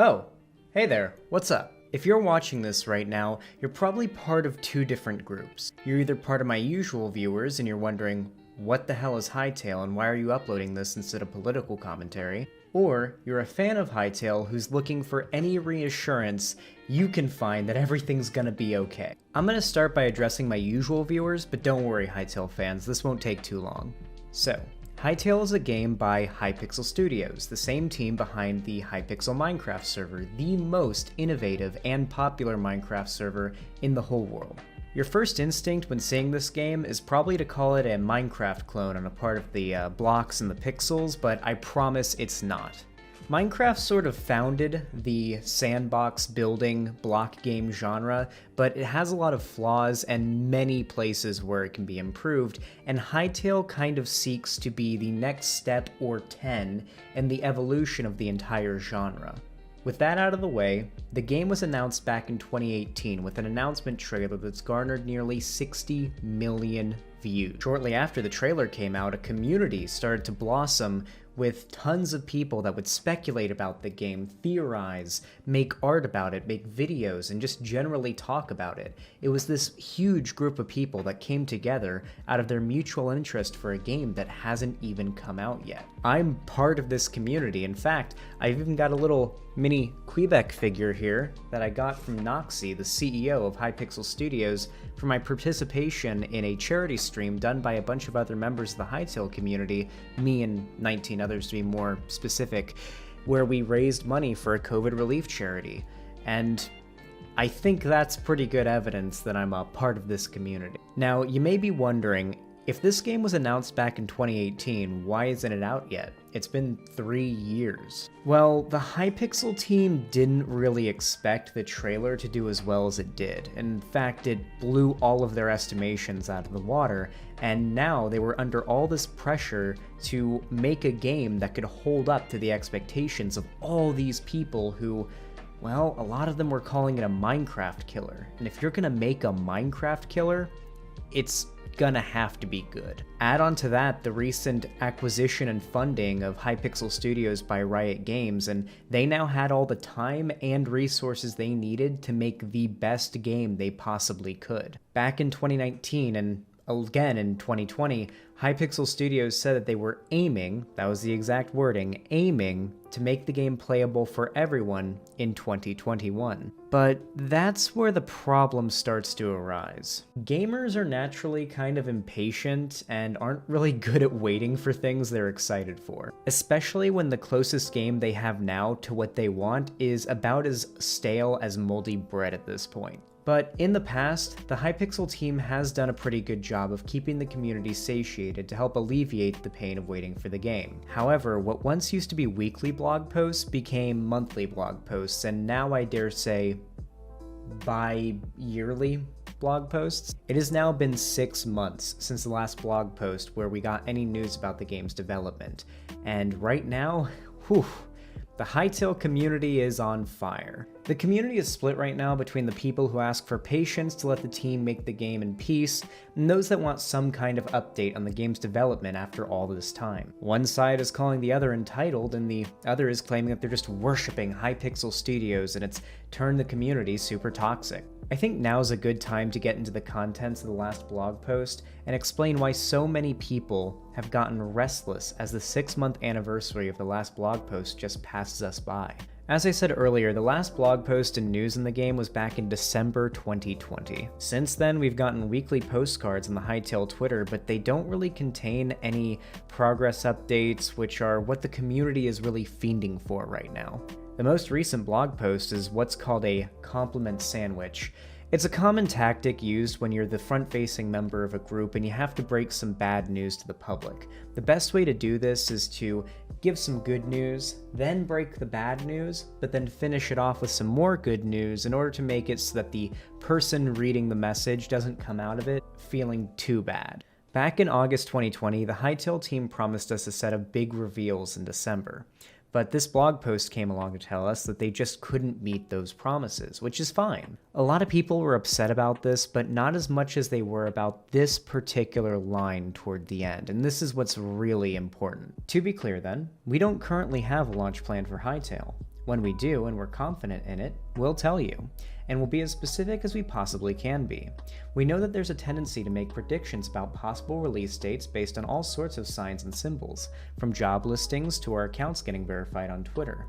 Oh, hey there, what's up? If you're watching this right now, you're probably part of two different groups. You're either part of my usual viewers and you're wondering, what the hell is Hytale and why are you uploading this instead of political commentary? Or you're a fan of Hytale who's looking for any reassurance you can find that everything's gonna be okay. I'm gonna start by addressing my usual viewers, but don't worry Hytale fans, this won't take too long. So, Hytale is a game by Hypixel Studios, the same team behind the Hypixel Minecraft server, the most innovative and popular Minecraft server in the whole world. Your first instinct when seeing this game is probably to call it a Minecraft clone on a part of the blocks and the pixels, but I promise it's not. Minecraft sort of founded the sandbox building block game genre, but it has a lot of flaws and many places where it can be improved, and Hytale kind of seeks to be the next step or 10 in the evolution of the entire genre. With that out of the way, the game was announced back in 2018 with an announcement trailer that's garnered nearly 60 million views. Shortly after the trailer came out, a community started to blossom with tons of people that would speculate about the game, theorize, make art about it, make videos, and just generally talk about it. It was this huge group of people that came together out of their mutual interest for a game that hasn't even come out yet. I'm part of this community. In fact, I've even got a little mini Quebec figure here that I got from Noxy, the CEO of Hypixel Studios, for my participation in a charity stream done by a bunch of other members of the Hytale community, me and 19 others to be more specific, where we raised money for a COVID relief charity. And I think that's pretty good evidence that I'm a part of this community. Now, you may be wondering, if this game was announced back in 2018, why isn't it out yet? It's been 3 years. Well, the Hypixel team didn't really expect the trailer to do as well as it did. In fact, it blew all of their estimations out of the water, and now they were under all this pressure to make a game that could hold up to the expectations of all these people who, well, a lot of them were calling it a Minecraft killer. And if you're gonna make a Minecraft killer, it's gonna have to be good. Add on to that the recent acquisition and funding of Hypixel Studios by Riot Games, and they now had all the time and resources they needed to make the best game they possibly could. Back in 2019 and again in 2020, Hypixel Studios said that they were aiming, that was the exact wording, aiming to make the game playable for everyone in 2021. But that's where the problem starts to arise. Gamers are naturally kind of impatient and aren't really good at waiting for things they're excited for, especially when the closest game they have now to what they want is about as stale as moldy bread at this point. But in the past, the Hypixel team has done a pretty good job of keeping the community satiated to help alleviate the pain of waiting for the game. However, what once used to be weekly blog posts became monthly blog posts, and now I dare say bi-yearly blog posts. It has now been 6 months since the last blog post where we got any news about the game's development, and right now, whew, the Hytale community is on fire. The community is split right now between the people who ask for patience to let the team make the game in peace, and those that want some kind of update on the game's development after all this time. One side is calling the other entitled, and the other is claiming that they're just worshipping Hypixel Studios and it's turned the community super toxic. I think now is a good time to get into the contents of the last blog post and explain why so many people have gotten restless as the 6-month anniversary of the last blog post just passes us by. As I said earlier, the last blog post and news in the game was back in December 2020. Since then, we've gotten weekly postcards on the Hytale Twitter, but they don't really contain any progress updates, which are what the community is really fiending for right now. The most recent blog post is what's called a compliment sandwich. It's a common tactic used when you're the front-facing member of a group and you have to break some bad news to the public. The best way to do this is to give some good news, then break the bad news, but then finish it off with some more good news in order to make it so that the person reading the message doesn't come out of it feeling too bad. Back in August 2020, the Hytale team promised us a set of big reveals in December. But this blog post came along to tell us that they just couldn't meet those promises, which is fine. A lot of people were upset about this, but not as much as they were about this particular line toward the end, and this is what's really important. To be clear then, we don't currently have a launch plan for Hytale. When we do, and we're confident in it, we'll tell you, and we'll be as specific as we possibly can be. We know that there's a tendency to make predictions about possible release dates based on all sorts of signs and symbols, from job listings to our accounts getting verified on Twitter.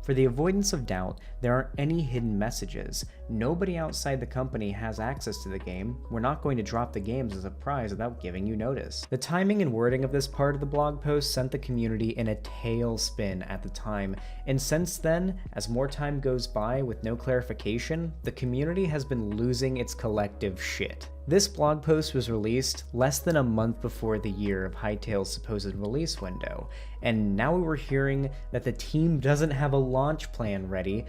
For the avoidance of doubt, there aren't any hidden messages. Nobody outside the company has access to the game. We're not going to drop the games as a prize without giving you notice. The timing and wording of this part of the blog post sent the community in a tailspin at the time, and since then, as more time goes by with no clarification, the community has been losing its collective shit. This blog post was released less than a month before the year of Hytale's supposed release window, and now we're hearing that the team doesn't have a launch plan ready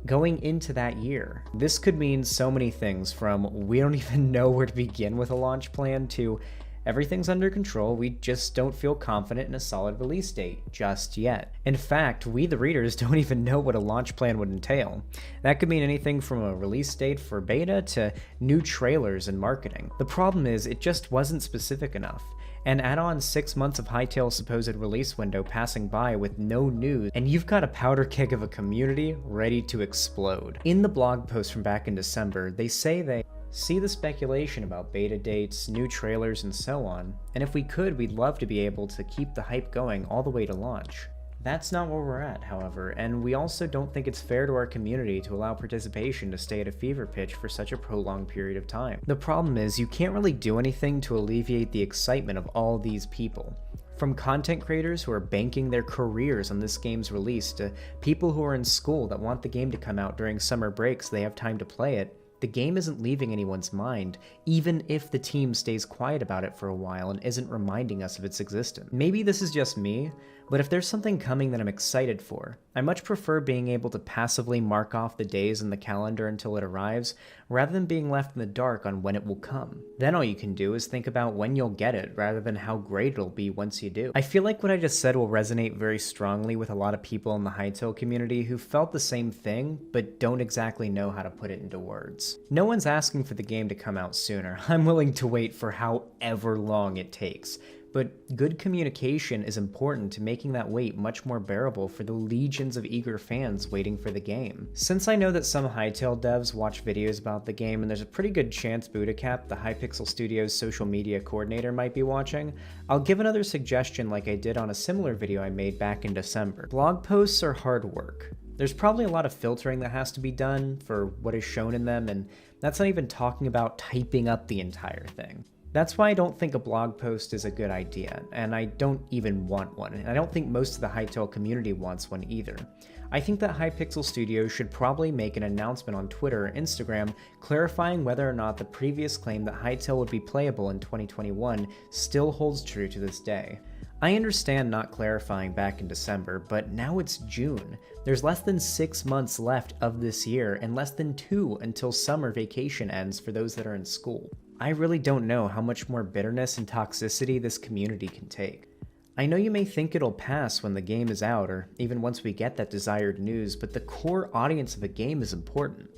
going into that year. This could mean so many things, from we don't even know where to begin with a launch plan to everything's under control, we just don't feel confident in a solid release date just yet. In fact, we the readers don't even know what a launch plan would entail. That could mean anything from a release date for beta to new trailers and marketing. The problem is, it just wasn't specific enough. And add on 6 months of Hytale's supposed release window passing by with no news, and you've got a powder keg of a community ready to explode. In the blog post from back in December, they say they see the speculation about beta dates, new trailers, and so on, and if we could, we'd love to be able to keep the hype going all the way to launch. That's not where we're at, however, and we also don't think it's fair to our community to allow participation to stay at a fever pitch for such a prolonged period of time. The problem is, you can't really do anything to alleviate the excitement of all these people. From content creators who are banking their careers on this game's release to people who are in school that want the game to come out during summer breaks so they have time to play it, the game isn't leaving anyone's mind, even if the team stays quiet about it for a while and isn't reminding us of its existence. Maybe this is just me, but if there's something coming that I'm excited for, I much prefer being able to passively mark off the days in the calendar until it arrives, rather than being left in the dark on when it will come. Then all you can do is think about when you'll get it, rather than how great it'll be once you do. I feel like what I just said will resonate very strongly with a lot of people in the Hytale community who felt the same thing, but don't exactly know how to put it into words. No one's asking for the game to come out sooner. I'm willing to wait for however long it takes. But good communication is important to making that wait much more bearable for the legions of eager fans waiting for the game. Since I know that some Hytale devs watch videos about the game, and there's a pretty good chance Budacap, the Hypixel Studio's social media coordinator, might be watching, I'll give another suggestion like I did on a similar video I made back in December. Blog posts are hard work. There's probably a lot of filtering that has to be done for what is shown in them, and that's not even talking about typing up the entire thing. That's why I don't think a blog post is a good idea, and I don't even want one, and I don't think most of the Hytale community wants one either. I think that Hypixel Studios should probably make an announcement on Twitter or Instagram clarifying whether or not the previous claim that Hytale would be playable in 2021 still holds true to this day. I understand not clarifying back in December, but now it's June. There's less than 6 months left of this year, and less than 2 until summer vacation ends for those that are in school. I really don't know how much more bitterness and toxicity this community can take. I know you may think it'll pass when the game is out, or even once we get that desired news, but the core audience of a game is important.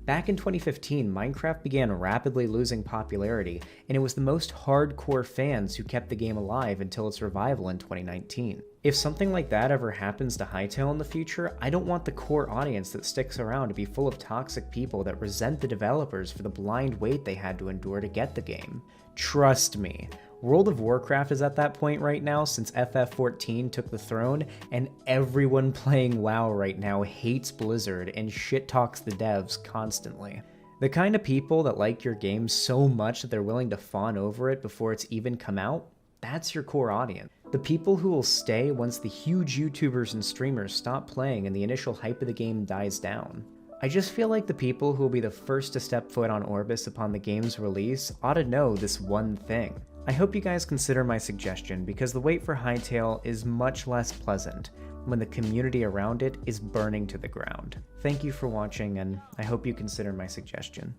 Back in 2015, Minecraft began rapidly losing popularity, and it was the most hardcore fans who kept the game alive until its revival in 2019. If something like that ever happens to Hytale in the future, I don't want the core audience that sticks around to be full of toxic people that resent the developers for the blind wait they had to endure to get the game. Trust me. World of Warcraft is at that point right now since FF14 took the throne, and everyone playing WoW right now hates Blizzard and shit talks the devs constantly. The kind of people that like your game so much that they're willing to fawn over it before it's even come out, that's your core audience. The people who will stay once the huge YouTubers and streamers stop playing and the initial hype of the game dies down. I just feel like the people who will be the first to step foot on Orbis upon the game's release ought to know this one thing. I hope you guys consider my suggestion, because the wait for Hytale is much less pleasant when the community around it is burning to the ground. Thank you for watching, and I hope you consider my suggestion.